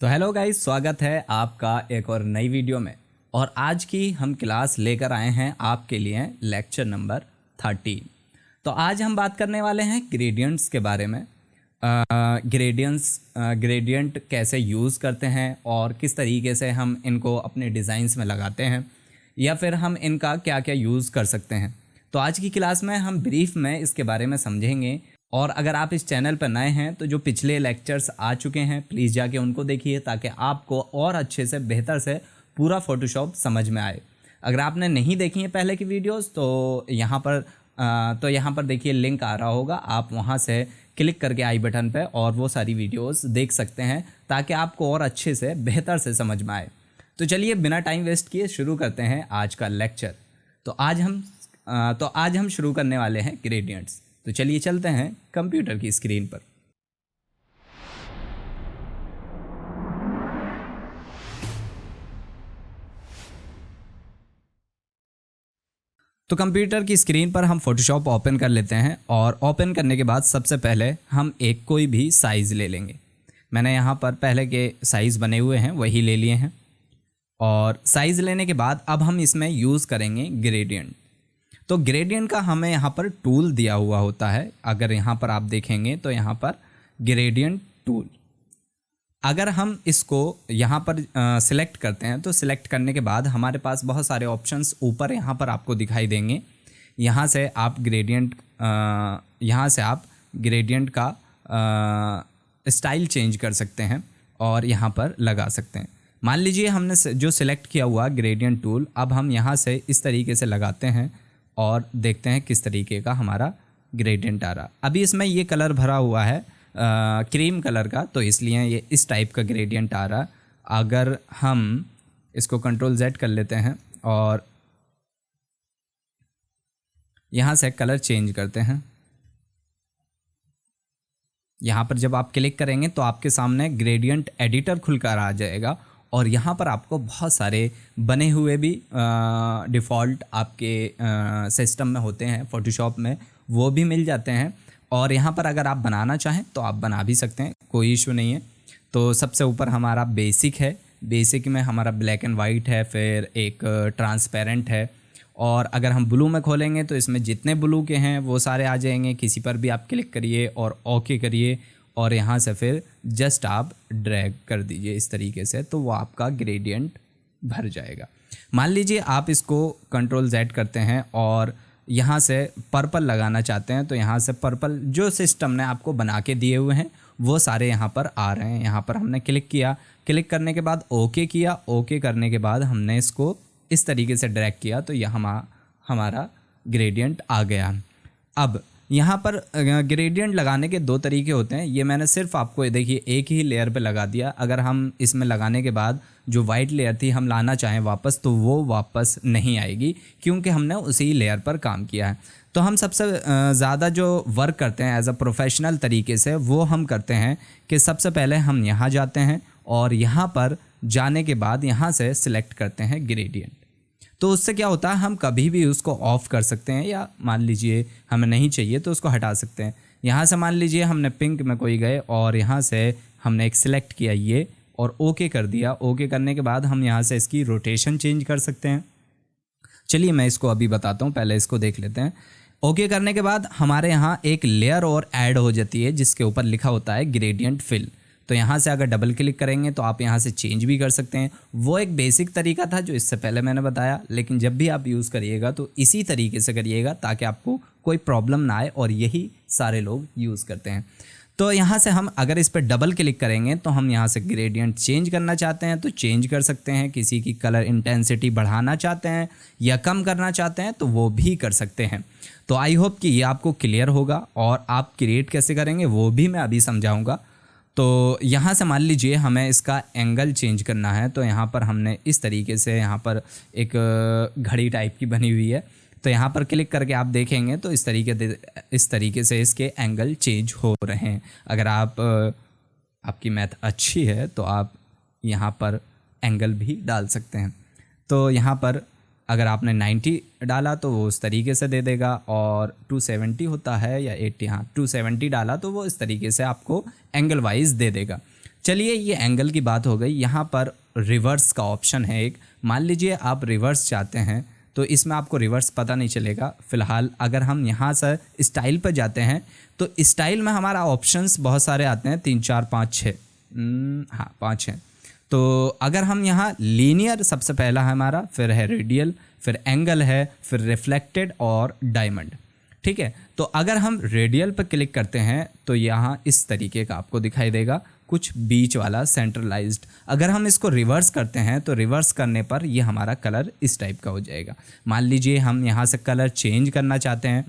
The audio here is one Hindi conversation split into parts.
तो हेलो गाइस, स्वागत है आपका एक और नई वीडियो में। और आज की हम क्लास लेकर आए हैं आपके लिए लेक्चर नंबर 13। तो आज हम बात करने वाले हैं ग्रेडियंट्स के बारे में। ग्रेडियंट कैसे यूज़ करते हैं और किस तरीके से हम इनको अपने डिज़ाइंस में लगाते हैं या फिर हम इनका क्या क्या यूज़ कर सकते हैं। तो आज की क्लास में हम ब्रीफ में इसके बारे में समझेंगे। और अगर आप इस चैनल पर नए हैं तो जो पिछले लेक्चर्स आ चुके हैं प्लीज़ जाके उनको देखिए ताकि आपको और अच्छे से बेहतर से पूरा फ़ोटोशॉप समझ में आए। अगर आपने नहीं देखी है पहले की वीडियोस तो यहाँ पर देखिए लिंक आ रहा होगा, आप वहाँ से क्लिक करके आई बटन पे और वो सारी वीडियोस देख सकते हैं ताकि आपको और अच्छे से बेहतर से समझ में आए। तो चलिए बिना टाइम वेस्ट किए शुरू करते हैं आज का लेक्चर। तो आज हम शुरू करने वाले हैं ग्रेडियंट्स। तो चलिए चलते हैं कंप्यूटर की स्क्रीन पर। तो कंप्यूटर की स्क्रीन पर हम फोटोशॉप ओपन कर लेते हैं और ओपन करने के बाद सबसे पहले हम एक कोई भी साइज़ ले लेंगे। मैंने यहाँ पर पहले के साइज़ बने हुए हैं वही ले लिए हैं। और साइज़ लेने के बाद अब हम इसमें यूज़ करेंगे ग्रेडियंट। तो ग्रेडियंट का हमें यहाँ पर टूल दिया हुआ होता है। अगर यहाँ पर आप देखेंगे तो यहाँ पर ग्रेडियंट टूल, अगर हम इसको यहाँ पर सिलेक्ट करते हैं तो सिलेक्ट करने के बाद हमारे पास बहुत सारे ऑप्शंस ऊपर यहाँ पर आपको दिखाई देंगे। यहाँ से आप ग्रेडियंट का स्टाइल चेंज कर सकते हैं और यहाँ पर लगा सकते हैं। मान लीजिए हमने जो सिलेक्ट किया हुआ ग्रेडियंट टूल, अब हम यहाँ से इस तरीके से लगाते हैं और देखते हैं किस तरीके का हमारा ग्रेडियंट आ रहा। अभी इसमें ये कलर भरा हुआ है क्रीम कलर का, तो इसलिए ये इस टाइप का ग्रेडियंट आ रहा। अगर हम इसको कंट्रोल Z कर लेते हैं और यहाँ से कलर चेंज करते हैं, यहाँ पर जब आप क्लिक करेंगे तो आपके सामने ग्रेडियंट एडिटर खुलकर आ जाएगा और यहाँ पर आपको बहुत सारे बने हुए भी डिफ़ॉल्ट आपके सिस्टम में होते हैं फ़ोटोशॉप में, वो भी मिल जाते हैं। और यहाँ पर अगर आप बनाना चाहें तो आप बना भी सकते हैं, कोई इशू नहीं है। तो सबसे ऊपर हमारा बेसिक है, बेसिक में हमारा ब्लैक एंड वाइट है, फिर एक ट्रांसपेरेंट है। और अगर हम ब्लू में खोलेंगे तो इसमें जितने ब्लू के हैं वो सारे आ जाएंगे। किसी पर भी आप क्लिक करिए और ओके करिए और यहाँ से फिर जस्ट आप ड्रैग कर दीजिए इस तरीके से, तो वो आपका ग्रेडियंट भर जाएगा। मान लीजिए आप इसको कंट्रोल Z करते हैं और यहाँ से पर्पल लगाना चाहते हैं, तो यहाँ से पर्पल जो सिस्टम ने आपको बना के दिए हुए हैं वो सारे यहाँ पर आ रहे हैं। यहाँ पर हमने क्लिक किया, क्लिक करने के बाद ओके किया, ओके करने के बाद हमने इसको इस तरीके से ड्रैग किया तो यह हमारा ग्रेडियंट आ गया। अब यहाँ पर ग्रेडियंट लगाने के दो तरीके होते हैं। ये मैंने सिर्फ आपको देखिए एक ही लेयर पे लगा दिया। अगर हम इसमें लगाने के बाद जो वाइट लेयर थी हम लाना चाहें वापस तो वो वापस नहीं आएगी क्योंकि हमने उसी लेयर पर काम किया है। तो हम सबसे ज़्यादा जो वर्क करते हैं एज अ प्रोफेशनल तरीके से वो हम करते हैं कि सबसे पहले हम यहाँ जाते हैं और यहाँ पर जाने के बाद यहाँ से सिलेक्ट करते हैं ग्रेडियंट। तो उससे क्या होता है, हम कभी भी उसको ऑफ़ कर सकते हैं या मान लीजिए हमें नहीं चाहिए तो उसको हटा सकते हैं। यहाँ से मान लीजिए हमने पिंक में कोई गए और यहाँ से हमने एक सिलेक्ट किया ये और ओके कर दिया। ओके करने के बाद हम यहाँ से इसकी रोटेशन चेंज कर सकते हैं। चलिए मैं इसको अभी बताता हूँ, पहले इसको देख लेते हैं। ओके करने के बाद हमारे यहाँ एक लेयर और ऐड हो जाती है जिसके ऊपर लिखा होता है ग्रेडियंट फिल। तो यहाँ से अगर डबल क्लिक करेंगे तो आप यहाँ से चेंज भी कर सकते हैं। वो एक बेसिक तरीका था जो इससे पहले मैंने बताया, लेकिन जब भी आप यूज़ करिएगा तो इसी तरीके से करिएगा ताकि आपको कोई प्रॉब्लम ना आए, और यही सारे लोग यूज़ करते हैं। तो यहाँ से हम अगर इस पर डबल क्लिक करेंगे तो हम यहाँ से ग्रेडियंट चेंज करना चाहते हैं तो चेंज कर सकते हैं। किसी की कलर इंटेंसिटी बढ़ाना चाहते हैं या कम करना चाहते हैं तो वो भी कर सकते हैं। तो आई होप कि ये आपको क्लियर होगा और आप क्रिएट कैसे करेंगे वो भी मैं अभी समझाऊँगा। तो यहाँ से मान लीजिए हमें इसका एंगल चेंज करना है, तो यहाँ पर हमने इस तरीके से यहाँ पर एक घड़ी टाइप की बनी हुई है, तो यहाँ पर क्लिक करके आप देखेंगे तो इस तरीके से इसके एंगल चेंज हो रहे हैं। अगर आपकी मैथ अच्छी है तो आप यहाँ पर एंगल भी डाल सकते हैं। तो यहाँ पर अगर आपने 90 डाला तो वो उस तरीके से दे देगा, और 270 होता है या 80, हाँ 270 डाला तो वो इस तरीके से आपको एंगल वाइज दे देगा। चलिए ये एंगल की बात हो गई। यहाँ पर रिवर्स का ऑप्शन है एक। मान लीजिए आप रिवर्स चाहते हैं तो इसमें आपको रिवर्स पता नहीं चलेगा। फिलहाल अगर हम यहाँ से स्टाइल पर जाते हैं तो स्टाइल में हमारा ऑप्शंस बहुत सारे आते हैं, 3 4 5 6, हाँ 5 हैं। तो अगर हम यहाँ लीनियर सबसे पहला है हमारा, फिर है रेडियल, फिर एंगल है, फिर रिफ्लेक्टेड और डायमंड। ठीक है, तो अगर हम रेडियल पर क्लिक करते हैं तो यहाँ इस तरीके का आपको दिखाई देगा, कुछ बीच वाला सेंट्रलाइज्ड। अगर हम इसको रिवर्स करते हैं तो रिवर्स करने पर ये हमारा कलर इस टाइप का हो जाएगा। मान लीजिए हम यहाँ से कलर चेंज करना चाहते हैं,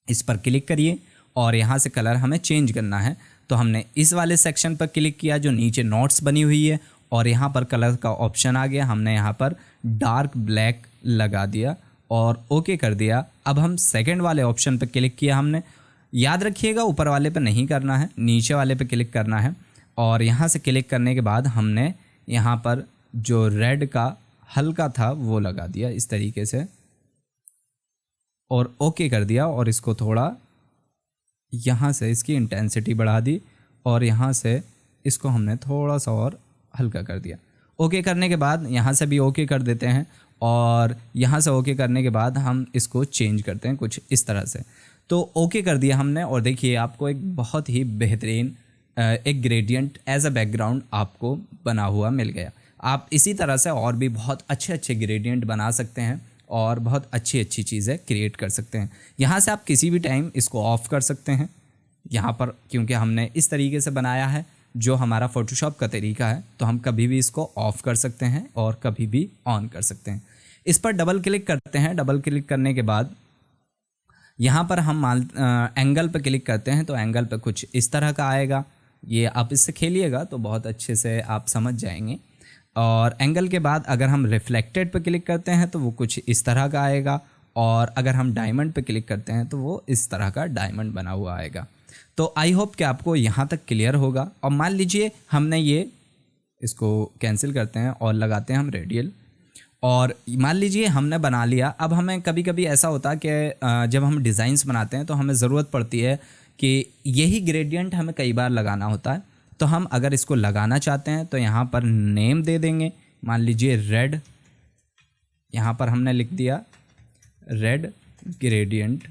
इस पर क्लिक करिए और यहाँ से कलर हमें चेंज करना है। तो हमने इस वाले सेक्शन पर क्लिक किया जो नीचे नोट्स बनी हुई है और यहाँ पर कलर का ऑप्शन आ गया। हमने यहाँ पर डार्क ब्लैक लगा दिया और ओके कर दिया। अब हम सेकंड वाले ऑप्शन पर क्लिक किया हमने। याद रखिएगा ऊपर वाले पे नहीं करना है, नीचे वाले पे क्लिक करना है। और यहाँ से क्लिक करने के बाद हमने यहाँ पर जो रेड का हल्का था वो लगा दिया इस तरीके से और ओके कर दिया। और इसको थोड़ा यहाँ से इसकी इंटेंसिटी बढ़ा दी और यहाँ से इसको हमने थोड़ा सा और हल्का कर दिया। ओके करने के बाद यहाँ से भी ओके कर देते हैं और यहाँ से ओके करने के बाद हम इसको चेंज करते हैं कुछ इस तरह से। तो ओके कर दिया हमने और देखिए आपको एक बहुत ही बेहतरीन एक ग्रेडियंट एज अ बैकग्राउंड आपको बना हुआ मिल गया। आप इसी तरह से और भी बहुत अच्छे अच्छे ग्रेडियंट बना सकते हैं और बहुत अच्छी अच्छी चीज़ें क्रिएट कर सकते हैं। यहाँ से आप किसी भी टाइम इसको ऑफ़ कर सकते हैं यहाँ पर, क्योंकि हमने इस तरीके से बनाया है जो हमारा फ़ोटोशॉप का तरीका है, तो हम कभी भी इसको ऑफ़ कर सकते हैं और कभी भी ऑन कर सकते हैं। इस पर डबल क्लिक करते हैं। डबल क्लिक करने के बाद यहाँ पर हम एंगल पर क्लिक करते हैं तो एंगल पर कुछ इस तरह का आएगा। ये आप इससे खेलिएगा तो बहुत अच्छे से आप समझ जाएंगे। और एंगल के बाद अगर हम रिफ्लेक्टेड पे क्लिक करते हैं तो वो कुछ इस तरह का आएगा और अगर हम डायमंड पे क्लिक करते हैं तो वो इस तरह का डायमंड बना हुआ आएगा। तो आई होप कि आपको यहाँ तक क्लियर होगा। और मान लीजिए हमने ये इसको कैंसिल करते हैं और लगाते हैं हम रेडियल। और मान लीजिए हमने बना लिया। अब हमें कभी कभी ऐसा होता है कि जब हम डिज़ाइंस बनाते हैं तो हमें ज़रूरत पड़ती है कि यही ग्रेडियंट हमें कई बार लगाना होता है। तो हम अगर इसको लगाना चाहते हैं तो यहाँ पर नेम दे देंगे। मान लीजिए रेड, यहाँ पर हमने लिख दिया रेड ग्रेडियंट,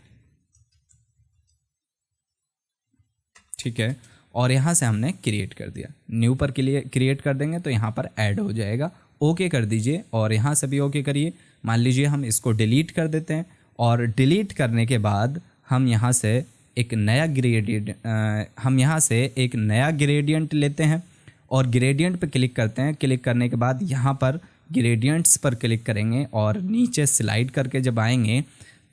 ठीक है। और यहाँ से हमने क्रिएट कर दिया, न्यू पर क्रिएट कर देंगे तो यहाँ पर ऐड हो जाएगा। ओके कर दीजिए और यहाँ से भी ओके करिए। मान लीजिए हम इसको डिलीट कर देते हैं और डिलीट करने के बाद हम यहाँ से एक नया ग्रेडियंट लेते हैं और ग्रेडियंट पे क्लिक करते हैं। क्लिक करने के बाद यहाँ पर ग्रेडियंट्स पर क्लिक करेंगे और नीचे स्लाइड करके जब आएंगे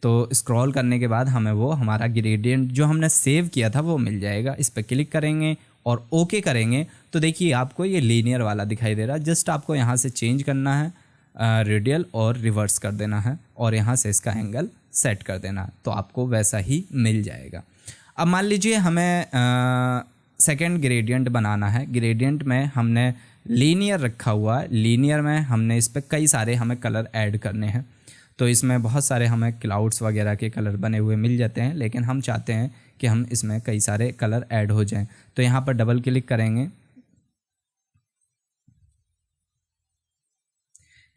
तो स्क्रॉल करने के बाद हमें वो हमारा ग्रेडियंट जो हमने सेव किया था वो मिल जाएगा। इस पर क्लिक करेंगे और ओके करेंगे तो देखिए आपको ये लीनियर वाला दिखाई दे रहा है। जस्ट आपको यहाँ से चेंज करना है, रेडियल और रिवर्स कर देना है और यहाँ से इसका एंगल सेट कर देना है तो आपको वैसा ही मिल जाएगा। अब मान लीजिए हमें सेकंड ग्रेडियंट बनाना है। ग्रेडियंट में हमने लीनियर रखा हुआ है। लीनियर में हमने इस पर कई सारे हमें कलर ऐड करने हैं। तो इसमें बहुत सारे हमें क्लाउड्स वगैरह के कलर बने हुए मिल जाते हैं, लेकिन हम चाहते हैं कि हम इसमें कई सारे कलर ऐड हो जाएं। तो यहाँ पर डबल क्लिक करेंगे।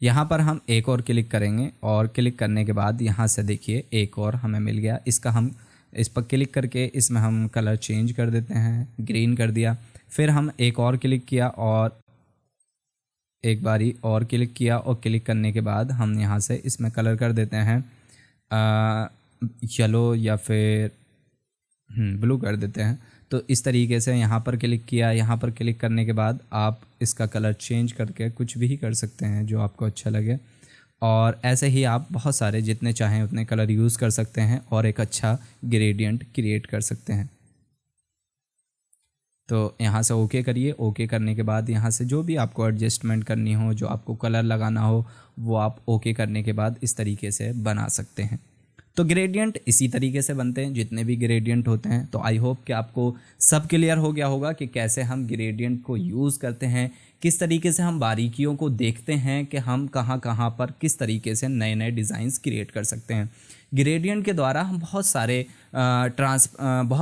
यहाँ पर हम एक और क्लिक करेंगे और क्लिक करने के बाद यहाँ से देखिए एक और हमें मिल गया। इसका हम इस पर क्लिक करके इसमें हम कलर चेंज कर देते हैं, ग्रीन कर दिया। फिर हम एक और क्लिक किया और एक बारी और क्लिक किया और क्लिक करने के बाद हम यहाँ से इसमें कलर कर देते हैं येलो या फिर ब्लू कर देते हैं। तो इस तरीके से यहाँ पर क्लिक किया। यहाँ पर क्लिक करने के बाद आप इसका कलर चेंज करके कुछ भी कर सकते हैं जो आपको अच्छा लगे और ऐसे ही आप बहुत सारे जितने चाहें उतने कलर यूज़ कर सकते हैं और एक अच्छा ग्रेडियंट क्रिएट कर सकते हैं। तो यहाँ से ओके करिए। ओके करने के बाद यहाँ से जो भी आपको एडजस्टमेंट करनी हो, जो आपको कलर लगाना हो, वो आप ओके करने के बाद इस तरीके से बना सकते हैं। तो ग्रेडियंट इसी तरीके से बनते हैं जितने भी ग्रेडियंट होते हैं। तो आई होप कि आपको सब क्लियर हो गया होगा कि कैसे हम ग्रेडियंट को यूज़ करते हैं, किस तरीके से हम बारीकियों को देखते हैं कि हम कहाँ कहाँ पर किस तरीके से नए नए डिज़ाइंस क्रिएट कर सकते हैं। ग्रेडियंट के द्वारा हम बहुत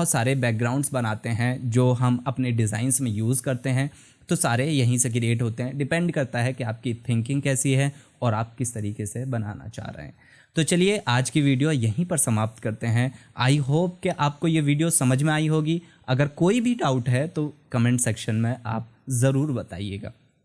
सारे बैकग्राउंड्स बनाते हैं जो हम अपने डिज़ाइंस में यूज़ करते हैं तो सारे यहीं से क्रिएट होते हैं। डिपेंड करता है कि आपकी थिंकिंग कैसी है और आप किस तरीके से बनाना चाह रहे हैं। तो चलिए आज की वीडियो यहीं पर समाप्त करते हैं। आई होप कि आपको ये वीडियो समझ में आई होगी। अगर कोई भी डाउट है तो कमेंट सेक्शन में आप ज़रूर बताइएगा।